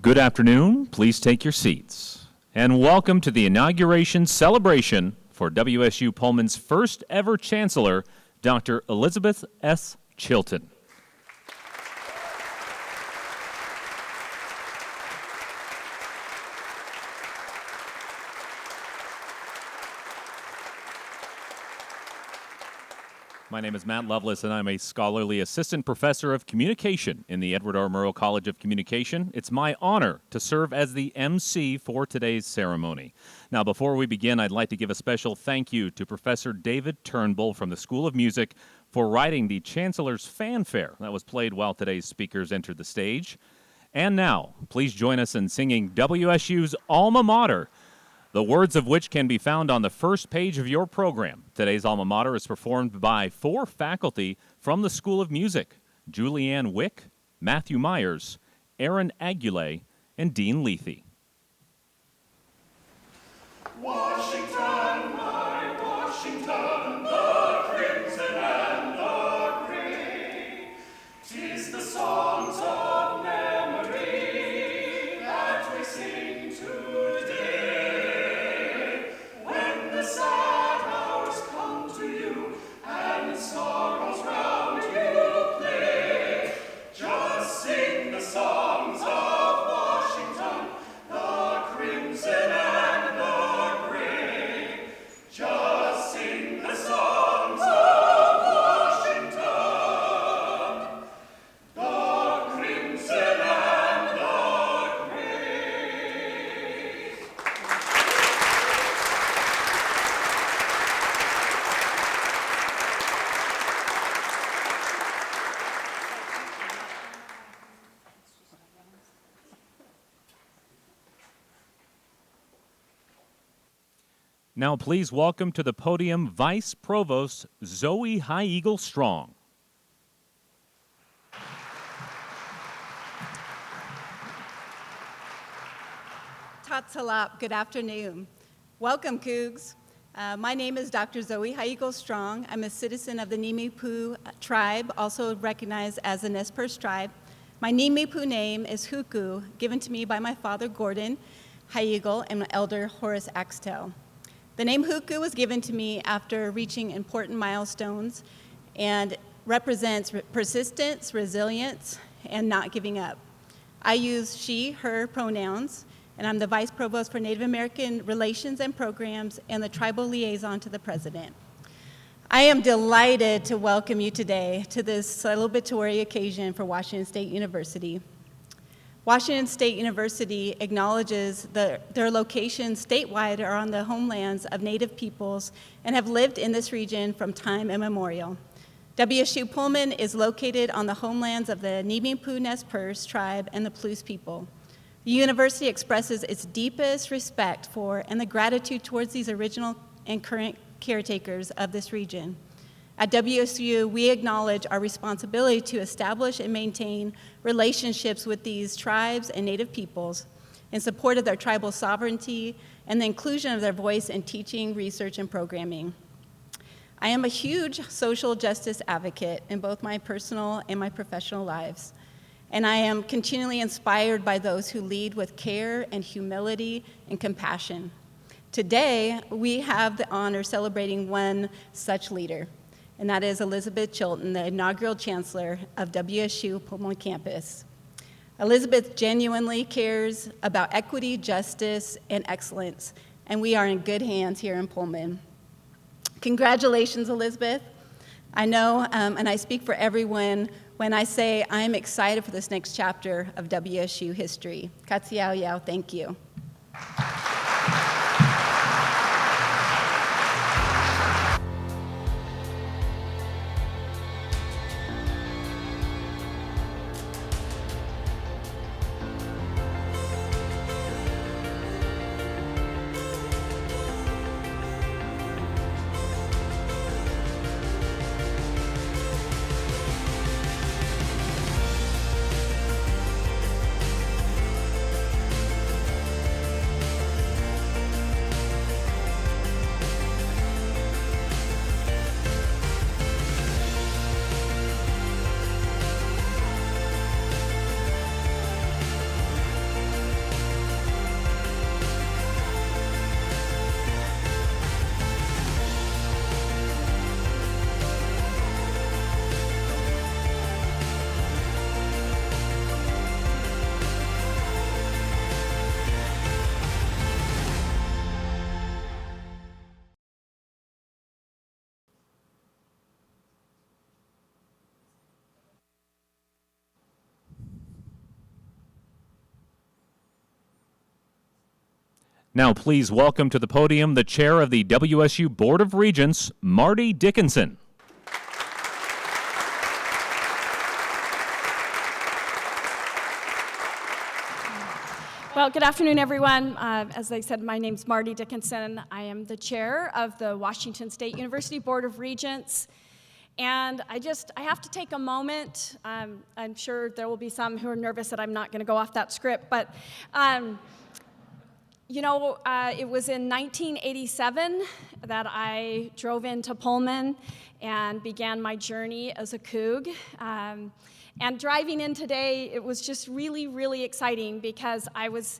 Good afternoon. Please take your seats. And welcome to the inauguration celebration for WSU Pullman's first ever Chancellor, Dr. Elizabeth S. Chilton. My name is Matt Lovelace, and I'm a scholarly assistant professor of communication in the Edward R. Murrow College of Communication. It's my honor to serve as the MC for today's ceremony. Now, before we begin, I'd like to give a special thank you to Professor David Turnbull from the School of Music for writing the Chancellor's fanfare that was played while today's speakers entered the stage. And now, please join us in singing WSU's alma mater, the words of which can be found on the first page of your program. Today's alma mater is performed by 4 faculty from the School of Music: Julianne Wick, Matthew Myers, Aaron Aguilé, and Dean Lethe. Washington, my Washington, the crimson and the gray, 'tis the songs of memory that we sing today. When the sad hours come to you and sorrows round you play, just sing the songs of Washington, the crimson and the gray. Just sing the songs of Washington, the crimson and the gray. Now, please welcome to the podium Vice Provost Zoe High Eagle Strong. Tatsalap, good afternoon. Welcome, Cougs. My name is Dr. Zoe High Eagle Strong. I'm a citizen of the Nimipu tribe, also recognized as the Nez Perce tribe. My Nimipu name is Huku, given to me by my father, Gordon High Eagle, and my elder, Horace Axtell. The name Huku was given to me after reaching important milestones and represents persistence, resilience, and not giving up. I use she, her pronouns, and I'm the Vice Provost for Native American Relations and Programs and the Tribal Liaison to the President. I am delighted to welcome you today to this celebratory occasion for Washington State University. Washington State University acknowledges that their locations statewide are on the homelands of Native peoples and have lived in this region from time immemorial. WSU Pullman is located on the homelands of the Nimipu Nez Perce tribe and the Palouse people. The university expresses its deepest respect for and the gratitude towards these original and current caretakers of this region. At WSU, we acknowledge our responsibility to establish and maintain relationships with these tribes and Native peoples in support of their tribal sovereignty and the inclusion of their voice in teaching, research, and programming. I am a huge social justice advocate in both my personal and my professional lives, and I am continually inspired by those who lead with care and humility and compassion. Today, we have the honor celebrating one such leader, and that is Elizabeth Chilton, the inaugural Chancellor of WSU Pullman campus. Elizabeth genuinely cares about equity, justice, and excellence, and we are in good hands here in Pullman. Congratulations, Elizabeth. I know, and I speak for everyone when I say I'm excited for this next chapter of WSU history. Katsiao Yao, thank you. Now please welcome to the podium the chair of the WSU Board of Regents, Marty Dickinson. Well, good afternoon, everyone. As I said, my name's Marty Dickinson. I am the chair of the Washington State University Board of Regents. And I have to take a moment. I'm sure there will be some who are nervous that I'm not going to go off that script. But, it was in 1987 that I drove into Pullman and began my journey as a Coug. And driving in today, it was just really, really exciting because I was,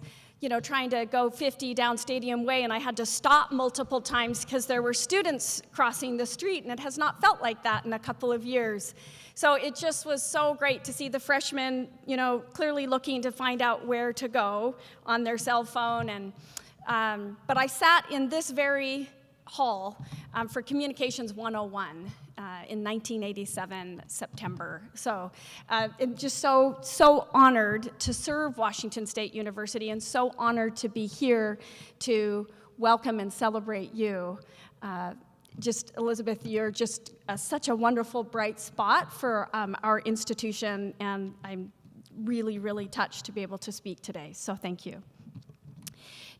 trying to go 50 down Stadium Way, and I had to stop multiple times because there were students crossing the street, and it has not felt like that in a couple of years. So it just was so great to see the freshmen, clearly looking to find out where to go on their cell phone. And but I sat in this very hall for Communications 101. In 1987, September. So I'm just so honored to serve Washington State University and so honored to be here to welcome and celebrate you. Elizabeth, you're just such a wonderful, bright spot for our institution, and I'm really, really touched to be able to speak today, so thank you.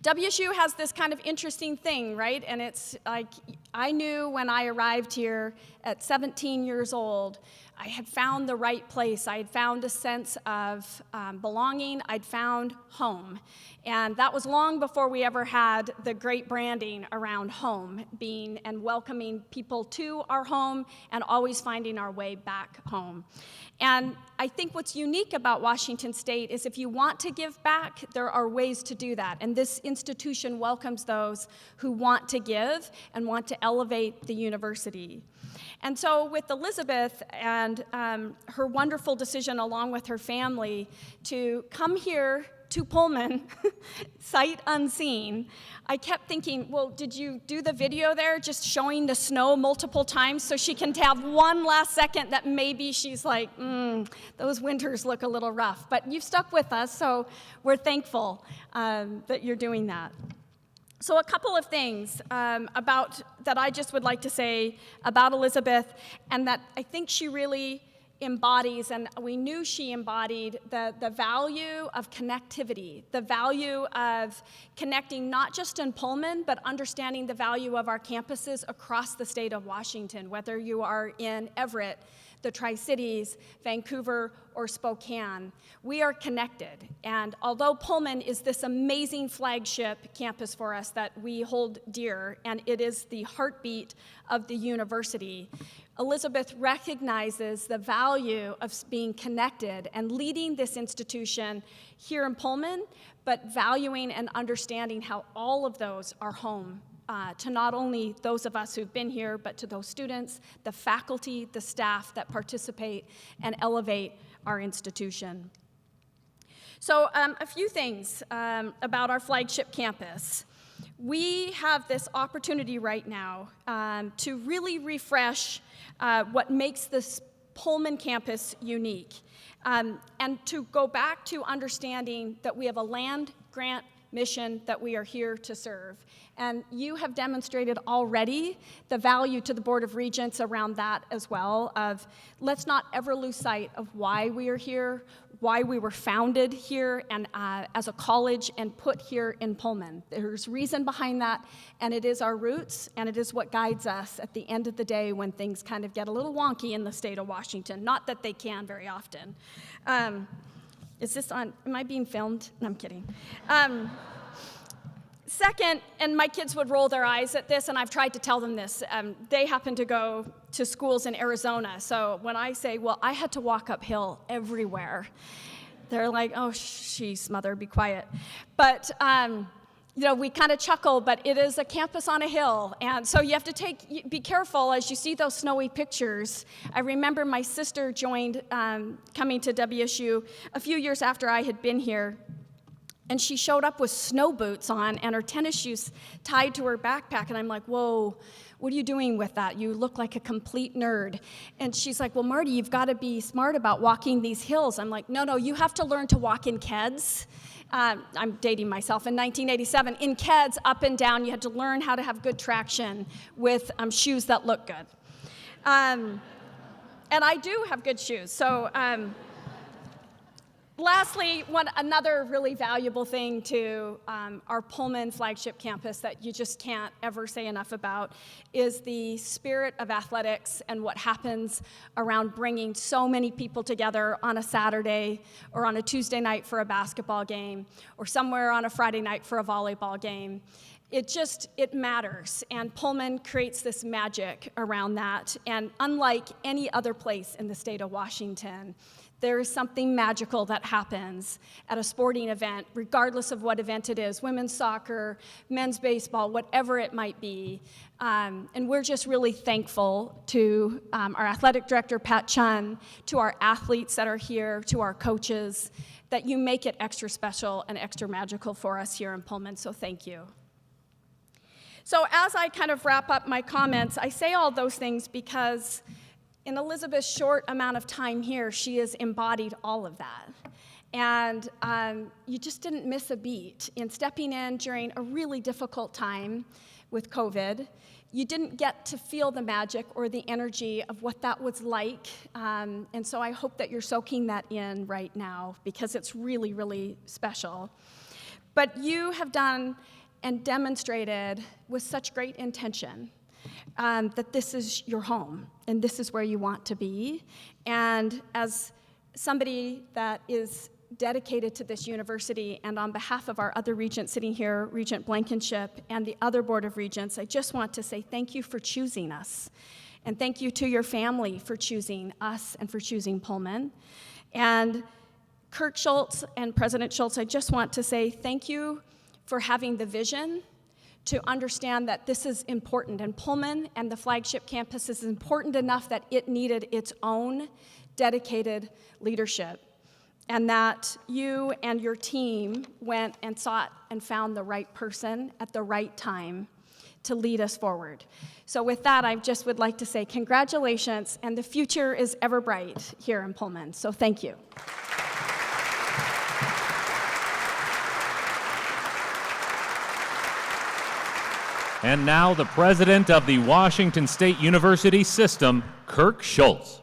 WSU has this kind of interesting thing, right? And it's like, I knew when I arrived here at 17 years old, I had found the right place. I had found a sense of belonging. I'd found home. And that was long before we ever had the great branding around home, being and welcoming people to our home and always finding our way back home. And I think what's unique about Washington State is if you want to give back, there are ways to do that. And this institution welcomes those who want to give and want to elevate the university. And so with Elizabeth and her wonderful decision along with her family to come here to Pullman, sight unseen, I kept thinking, well, did you do the video there just showing the snow multiple times so she can have one last second that maybe she's like, those winters look a little rough. But you've stuck with us, so we're thankful that you're doing that. So a couple of things that I just would like to say about Elizabeth, and that I think she really embodies, and we knew she embodied the value of connectivity, the value of connecting not just in Pullman, but understanding the value of our campuses across the state of Washington, whether you are in Everett, the Tri-Cities, Vancouver, or Spokane. We are connected, and although Pullman is this amazing flagship campus for us that we hold dear, and it is the heartbeat of the university, Elizabeth recognizes the value of being connected and leading this institution here in Pullman, but valuing and understanding how all of those are home to not only those of us who've been here, but to those students, the faculty, the staff that participate and elevate our institution. So a few things about our flagship campus. We have this opportunity right now to really refresh what makes this Pullman campus unique, and to go back to understanding that we have a land-grant mission that we are here to serve. And you have demonstrated already the value to the Board of Regents around that as well, of let's not ever lose sight of why we are here, why we were founded here and as a college and put here in Pullman. There's reason behind that, and it is our roots, and it is what guides us at the end of the day when things kind of get a little wonky in the state of Washington. Not that they can very often. Is this on? Am I being filmed? No, I'm kidding. Second, and my kids would roll their eyes at this, and I've tried to tell them this, they happen to go to schools in Arizona, so when I say, well, I had to walk uphill everywhere, they're like, oh, sheesh, mother, be quiet. But, we kind of chuckle, but it is a campus on a hill, and so you have to be careful as you see those snowy pictures. I remember my sister joined coming to WSU a few years after I had been here, and she showed up with snow boots on and her tennis shoes tied to her backpack. And I'm like, whoa, what are you doing with that? You look like a complete nerd. And she's like, well, Marty, you've got to be smart about walking these hills. I'm like, no, you have to learn to walk in Keds. I'm dating myself, in 1987, in Keds, up and down, you had to learn how to have good traction with shoes that look good. And I do have good shoes. So lastly, another really valuable thing to our Pullman flagship campus that you just can't ever say enough about is the spirit of athletics and what happens around bringing so many people together on a Saturday or on a Tuesday night for a basketball game or somewhere on a Friday night for a volleyball game. It matters, and Pullman creates this magic around that. And unlike any other place in the state of Washington, there is something magical that happens at a sporting event, regardless of what event it is, women's soccer, men's baseball, whatever it might be. And we're just really thankful to our athletic director, Pat Chun, to our athletes that are here, to our coaches, that you make it extra special and extra magical for us here in Pullman, so thank you. So as I kind of wrap up my comments, I say all those things because in Elizabeth's short amount of time here, she has embodied all of that. And you just didn't miss a beat in stepping in during a really difficult time with COVID. You didn't get to feel the magic or the energy of what that was like. And so I hope that you're soaking that in right now because it's really, really special. But you have done and demonstrated with such great intention that this is your home and this is where you want to be. And as somebody that is dedicated to this university, and on behalf of our other regent sitting here, Regent Blankenship, and the other Board of Regents, I just want to say thank you for choosing us. And thank you to your family for choosing us and for choosing Pullman. And Kirk Schultz and President Schultz, I just want to say thank you for having the vision to understand that this is important. And Pullman and the flagship campus is important enough that it needed its own dedicated leadership. And that you and your team went and sought and found the right person at the right time to lead us forward. So with that, I just would like to say congratulations, and the future is ever bright here in Pullman. So thank you. And now the president of the Washington State University System, Kirk Schultz.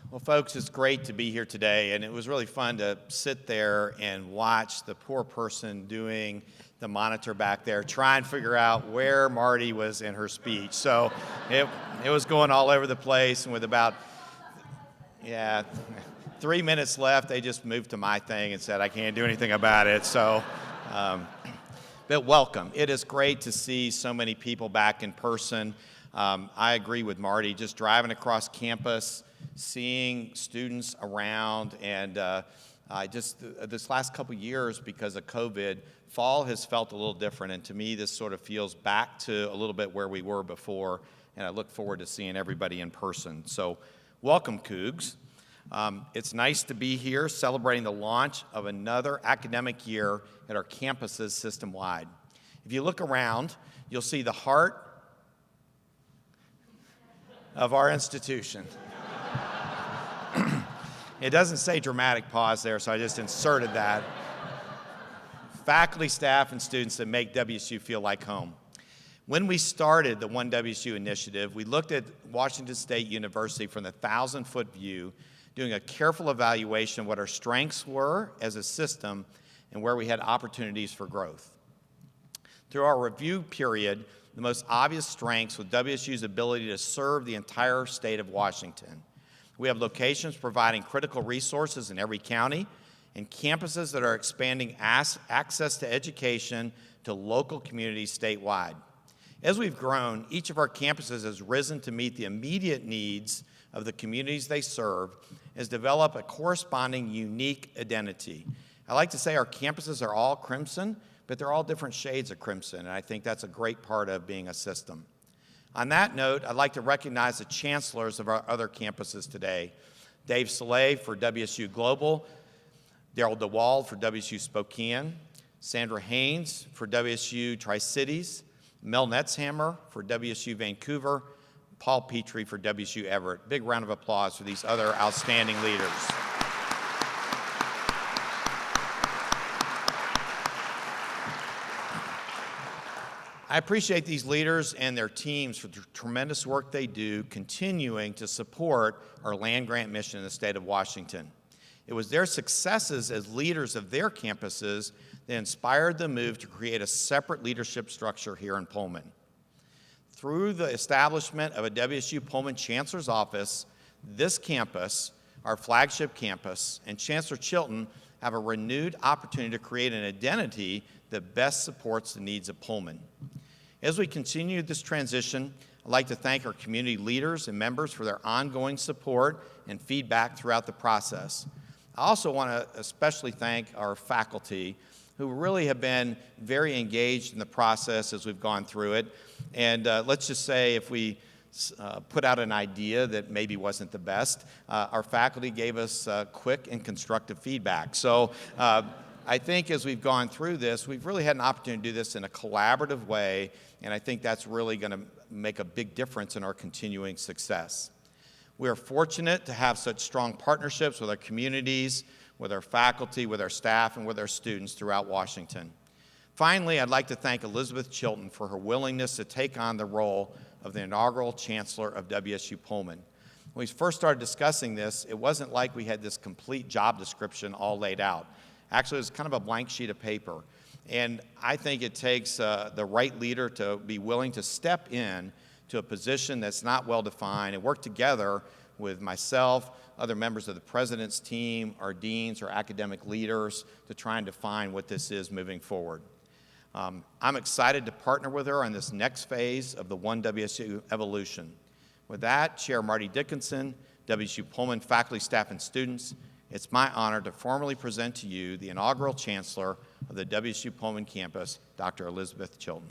Well, folks, it's great to be here today, and it was really fun to sit there and watch the poor person doing the monitor back there, try and figure out where Marty was in her speech. So it was going all over the place, and with about, 3 minutes left, they just moved to my thing and said, I can't do anything about it. So, but welcome. It is great to see so many people back in person. I agree with Marty, just driving across campus, seeing students around, and this last couple years, because of COVID, fall has felt a little different, and to me, this sort of feels back to a little bit where we were before, and I look forward to seeing everybody in person. So, welcome, Cougs. It's nice to be here celebrating the launch of another academic year at our campuses system-wide. If you look around, you'll see the heart of our institution. It doesn't say dramatic pause there, so I just inserted that. Faculty, staff, and students that make WSU feel like home. When we started the One WSU initiative, we looked at Washington State University from the 1,000-foot view, doing a careful evaluation of what our strengths were as a system and where we had opportunities for growth. Through our review period, the most obvious strengths was WSU's ability to serve the entire state of Washington. We have locations providing critical resources in every county and campuses that are expanding access to education to local communities statewide. As we've grown, each of our campuses has risen to meet the immediate needs of the communities they serve, has developed a corresponding unique identity. I like to say our campuses are all crimson, but they're all different shades of crimson, and I think that's a great part of being a system. On that note, I'd like to recognize the chancellors of our other campuses today. Dave Soleil for WSU Global, Daryl DeWald for WSU Spokane, Sandra Haynes for WSU Tri-Cities, Mel Netzhammer for WSU Vancouver, Paul Petrie for WSU Everett. Big round of applause for these other outstanding leaders. I appreciate these leaders and their teams for the tremendous work they do continuing to support our land-grant mission in the state of Washington. It was their successes as leaders of their campuses that inspired the move to create a separate leadership structure here in Pullman. Through the establishment of a WSU Pullman Chancellor's Office, this campus, our flagship campus, and Chancellor Chilton have a renewed opportunity to create an identity that best supports the needs of Pullman. As we continue this transition, I'd like to thank our community leaders and members for their ongoing support and feedback throughout the process. I also want to especially thank our faculty who really have been very engaged in the process as we've gone through it. And let's just say if we put out an idea that maybe wasn't the best, our faculty gave us quick and constructive feedback. So I think as we've gone through this, we've really had an opportunity to do this in a collaborative way, and I think that's really going to make a big difference in our continuing success. We are fortunate to have such strong partnerships with our communities, with our faculty, with our staff, and with our students throughout Washington. Finally, I'd like to thank Elizabeth Chilton for her willingness to take on the role of the inaugural Chancellor of WSU Pullman. When we first started discussing this, it wasn't like we had this complete job description all laid out. Actually, it was kind of a blank sheet of paper. And I think it takes the right leader to be willing to step in to a position that's not well-defined and work together with myself, other members of the president's team, our deans, our academic leaders to try and define what this is moving forward. I'm excited to partner with her on this next phase of the One WSU evolution. With that, Chair Marty Dickinson, WSU Pullman faculty, staff, and students, it's my honor to formally present to you the inaugural Chancellor of the WSU Pullman campus, Dr. Elizabeth Chilton.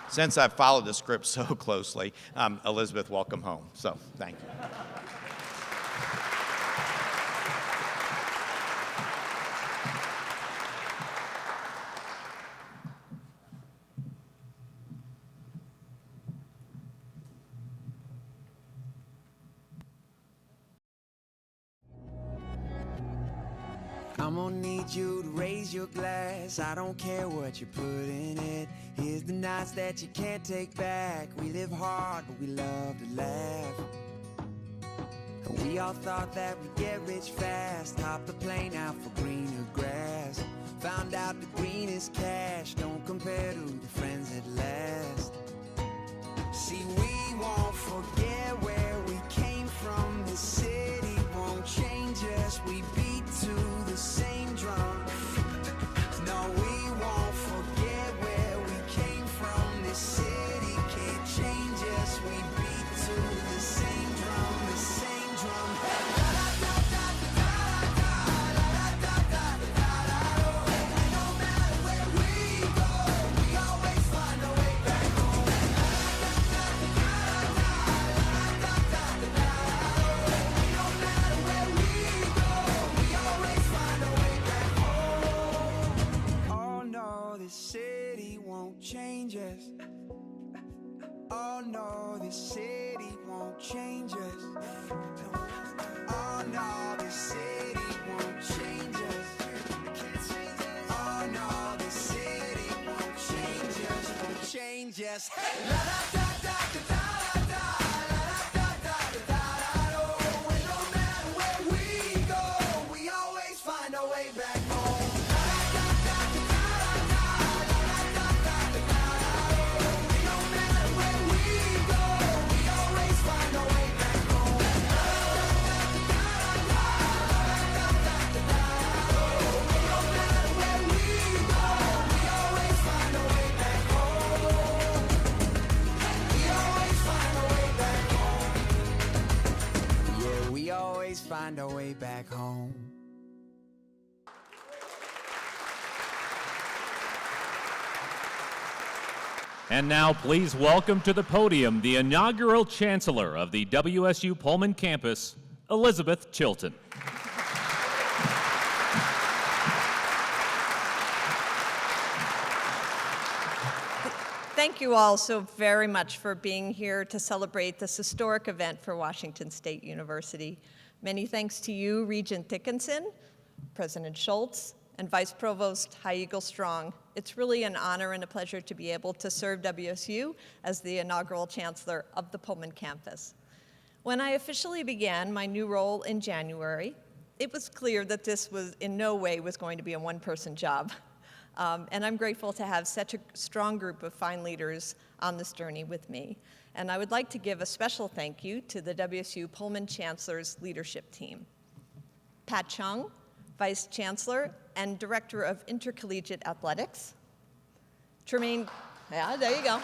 Since I've followed the script so closely, Elizabeth, welcome home. So, thank you. I'm gonna need you to raise your glass. I don't care what you put in it. Here's the nights that you can't take back. We live hard, but we love to laugh. And we all thought that we'd get rich fast. Hop the plane out for greener grass. Found out the greenest cash don't compare to the friends that last. See, we won't forget where we came from. The city won't change us. We beat to the same drum. No, we won't forget where we came from. This city can't change us. We beat to the same drum, the same drum. No matter where we go, we always find a way back home. No matter where we go, we always find a way back home. Oh no, this city won't change us. Oh no, this city won't change us. Oh no, this city won't change us. Oh no, this city won't change us. Won't change us. Hey, la da da da da da da da da da da da. Oh, no matter where we go, we always find a way back home. No matter where we go, we always find a way back home. No matter where we go, we always find a way back home. We always find a way back home. Yeah, we always find a way back home. And now please welcome to the podium the inaugural Chancellor of the WSU Pullman campus, Elizabeth Chilton. Thank you all so very much for being here to celebrate this historic event for Washington State University. Many thanks to you, Regent Dickinson, President Schultz, and Vice Provost High Eagle Strong. It's really an honor and a pleasure to be able to serve WSU as the inaugural Chancellor of the Pullman campus. When I officially began my new role in January, it was clear that this was in no way was going to be a one-person job. And I'm grateful to have such a strong group of fine leaders on this journey with me. And I would like to give a special thank you to the WSU Pullman Chancellor's leadership team. Pat Chung, Vice Chancellor and Director of Intercollegiate Athletics. Tremaine, yeah, there you go.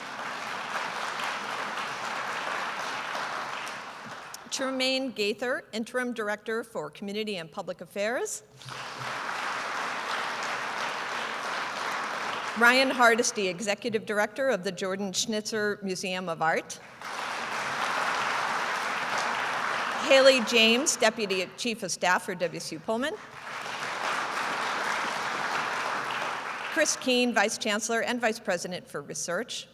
Tremaine Gaither, Interim Director for Community and Public Affairs. Ryan Hardesty, Executive Director of the Jordan Schnitzer Museum of Art. Haley James, Deputy Chief of Staff for WSU Pullman. Chris Keene, Vice Chancellor and Vice President for Research.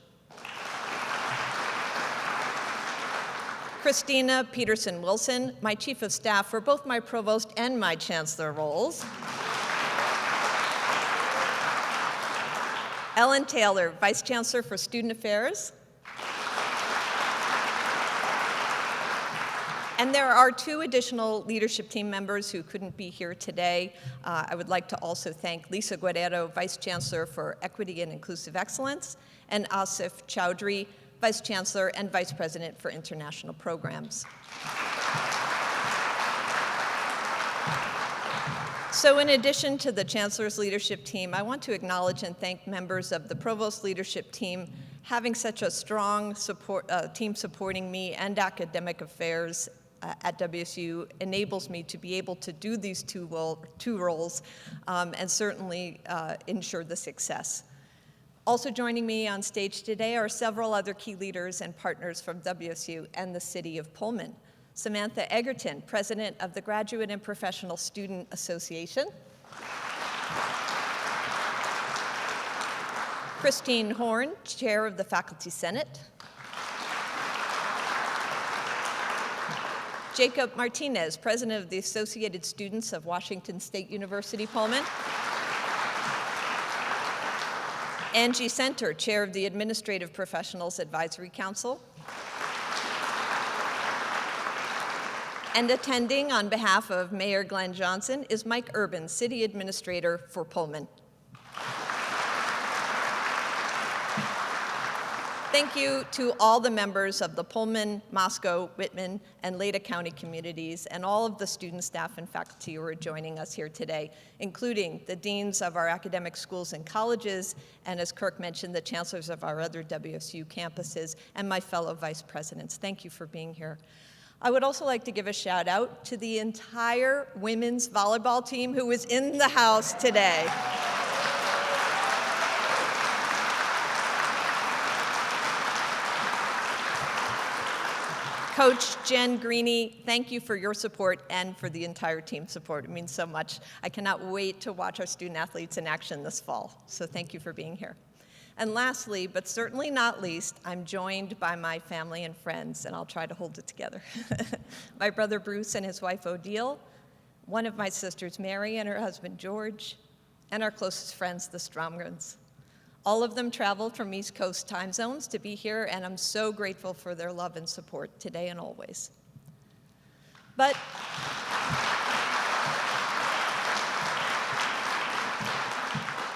Christina Peterson-Wilson, my Chief of Staff for both my Provost and my Chancellor roles. Ellen Taylor, Vice Chancellor for Student Affairs. And there are two additional leadership team members who couldn't be here today. I would like to also thank Lisa Guerrero, Vice Chancellor for Equity and Inclusive Excellence, and Asif Chowdhury, Vice Chancellor and Vice President for International Programs. So in addition to the Chancellor's leadership team, I want to acknowledge and thank members of the Provost leadership team. Having such a strong team supporting me and academic affairs at WSU enables me to be able to do these two roles and certainly ensure the success. Also joining me on stage today are several other key leaders and partners from WSU and the City of Pullman. Samantha Egerton, President of the Graduate and Professional Student Association. Christine Horn, Chair of the Faculty Senate. Jacob Martinez, President of the Associated Students of Washington State University Pullman. Angie Center, Chair of the Administrative Professionals Advisory Council. And attending on behalf of Mayor Glenn Johnson is Mike Urban, City Administrator for Pullman. Thank you to all the members of the Pullman, Moscow, Whitman, and Leda County communities, and all of the student, staff, and faculty who are joining us here today, including the deans of our academic schools and colleges, and as Kirk mentioned, the chancellors of our other WSU campuses, and my fellow vice presidents. Thank you for being here. I would also like to give a shout out to the entire women's volleyball team who is in the house today. Coach Jen Greeny, thank you for your support and for the entire team's support. It means so much. I cannot wait to watch our student athletes in action this fall. So thank you for being here. And lastly, but certainly not least, I'm joined by my family and friends, and I'll try to hold it together. My brother Bruce and his wife Odile, one of my sisters Mary and her husband George, and our closest friends, the Stromgrens. All of them traveled from East Coast time zones to be here, and I'm so grateful for their love and support today and always. But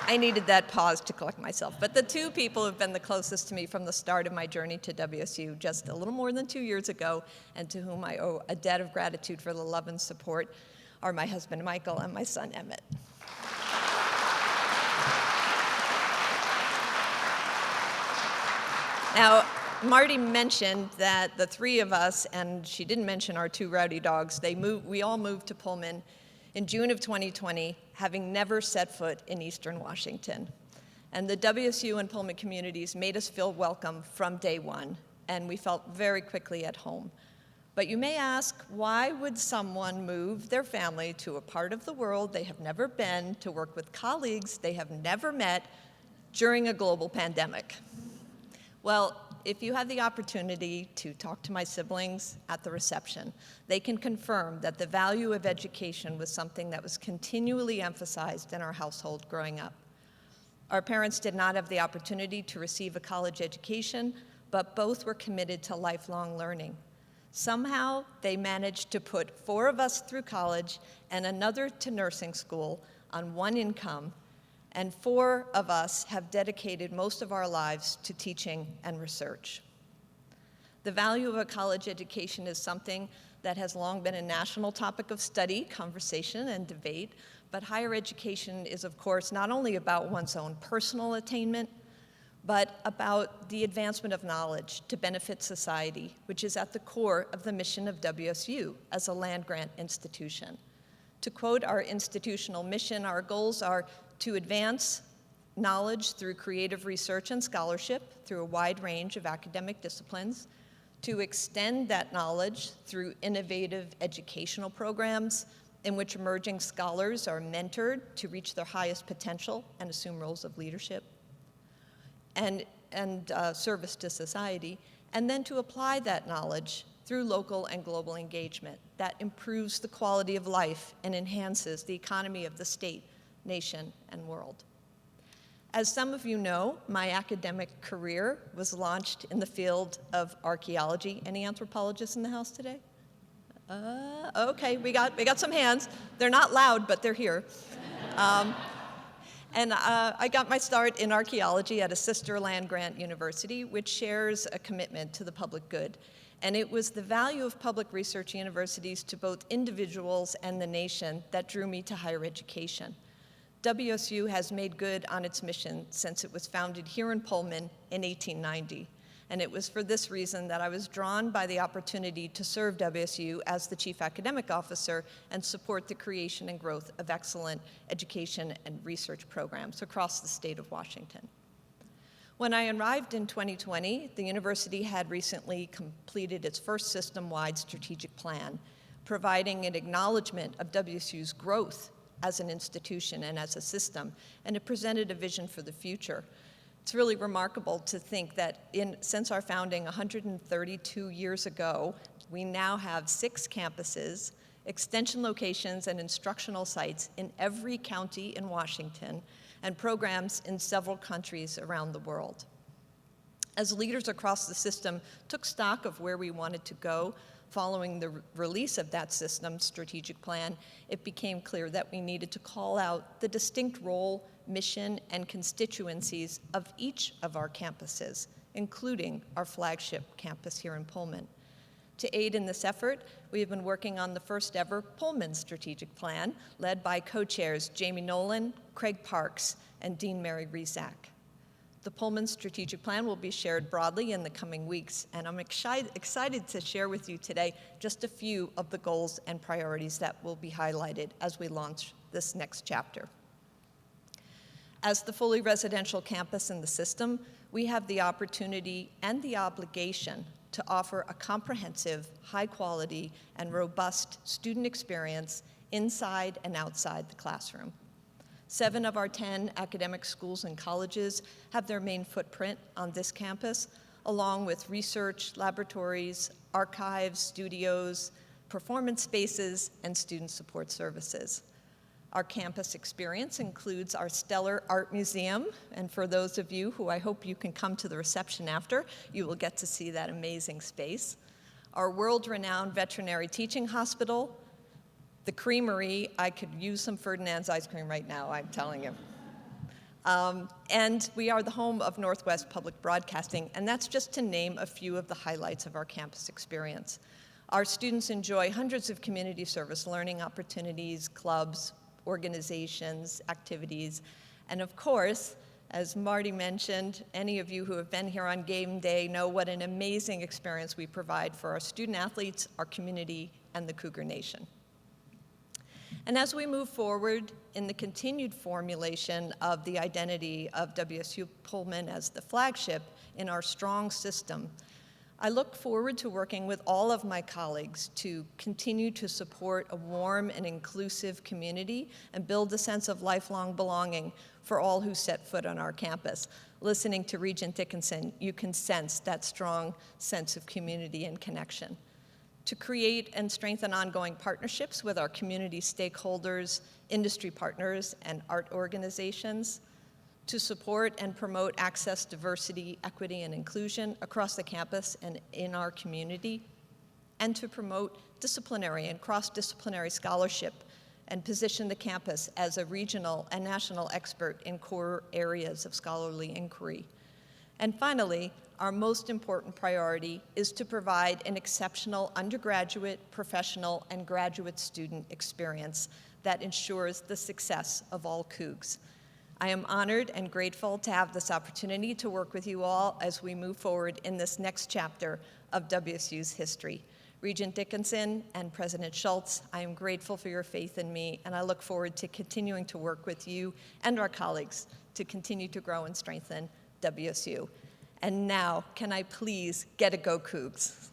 I needed that pause to collect myself. But the two people who've been the closest to me from the start of my journey to WSU just a little more than 2 years ago, and to whom I owe a debt of gratitude for the love and support, are my husband Michael and my son Emmett. Now, Marty mentioned that the three of us, and she didn't mention our two rowdy dogs, we all moved to Pullman in June of 2020, having never set foot in Eastern Washington. And the WSU and Pullman communities made us feel welcome from day one, and we felt very quickly at home. But you may ask, why would someone move their family to a part of the world they have never been to work with colleagues they have never met during a global pandemic? Well, if you have the opportunity to talk to my siblings at the reception, they can confirm that the value of education was something that was continually emphasized in our household growing up. Our parents did not have the opportunity to receive a college education, but both were committed to lifelong learning. Somehow, they managed to put 4 of us through college and another to nursing school on one income, and 4 of us have dedicated most of our lives to teaching and research. The value of a college education is something that has long been a national topic of study, conversation, and debate, but higher education is, of course, not only about one's own personal attainment, but about the advancement of knowledge to benefit society, which is at the core of the mission of WSU as a land-grant institution. To quote our institutional mission, our goals are to advance knowledge through creative research and scholarship through a wide range of academic disciplines, to extend that knowledge through innovative educational programs in which emerging scholars are mentored to reach their highest potential and assume roles of leadership, and service to society, and then to apply that knowledge through local and global engagement that improves the quality of life and enhances the economy of the state, nation, and world. As some of you know, my academic career was launched in the field of archaeology. Any anthropologists in the house today? Okay, we got some hands. They're not loud, but they're here. And I got my start in archaeology at a sister land-grant university, which shares a commitment to the public good. And it was the value of public research universities to both individuals and the nation that drew me to higher education. WSU has made good on its mission since it was founded here in Pullman in 1890. And it was for this reason that I was drawn by the opportunity to serve WSU as the Chief Academic Officer and support the creation and growth of excellent education and research programs across the state of Washington. When I arrived in 2020, the university had recently completed its first system-wide strategic plan, providing an acknowledgement of WSU's growth as an institution and as a system, and it presented a vision for the future. It's really remarkable to think that since our founding 132 years ago, we now have 6 campuses, extension locations, and instructional sites in every county in Washington, and programs in several countries around the world. As leaders across the system took stock of where we wanted to go, following the release of that system's strategic plan, it became clear that we needed to call out the distinct role, mission, and constituencies of each of our campuses, including our flagship campus here in Pullman. To aid in this effort, we have been working on the first ever Pullman strategic plan, led by co-chairs Jamie Nolan, Craig Parks, and Dean Mary Rezac. The Pullman strategic plan will be shared broadly in the coming weeks, and I'm excited to share with you today just a few of the goals and priorities that will be highlighted as we launch this next chapter. As the fully residential campus in the system, we have the opportunity and the obligation to offer a comprehensive, high-quality, and robust student experience inside and outside the classroom. 7 of our 10 academic schools and colleges have their main footprint on this campus, along with research, laboratories, archives, studios, performance spaces, and student support services. Our campus experience includes our stellar art museum, and for those of you who I hope you can come to the reception after, you will get to see that amazing space. Our world-renowned veterinary teaching hospital, the creamery. I could use some Ferdinand's ice cream right now, I'm telling you. And we are the home of Northwest Public Broadcasting, and that's just to name a few of the highlights of our campus experience. Our students enjoy hundreds of community service learning opportunities, clubs, organizations, activities, and of course, as Marty mentioned, any of you who have been here on game day know what an amazing experience we provide for our student athletes, our community, and the Cougar Nation. And as we move forward in the continued formulation of the identity of WSU Pullman as the flagship in our strong system, I look forward to working with all of my colleagues to continue to support a warm and inclusive community and build a sense of lifelong belonging for all who set foot on our campus. Listening to Regent Dickinson, you can sense that strong sense of community and connection. To create and strengthen ongoing partnerships with our community stakeholders, industry partners, and art organizations, to support and promote access, diversity, equity, and inclusion across the campus and in our community, and to promote disciplinary and cross-disciplinary scholarship and position the campus as a regional and national expert in core areas of scholarly inquiry. And finally, our most important priority is to provide an exceptional undergraduate, professional, and graduate student experience that ensures the success of all Cougs. I am honored and grateful to have this opportunity to work with you all as we move forward in this next chapter of WSU's history. Regent Dickinson and President Schultz, I am grateful for your faith in me, and I look forward to continuing to work with you and our colleagues to continue to grow and strengthen WSU. And now, can I please get a Go Cougs?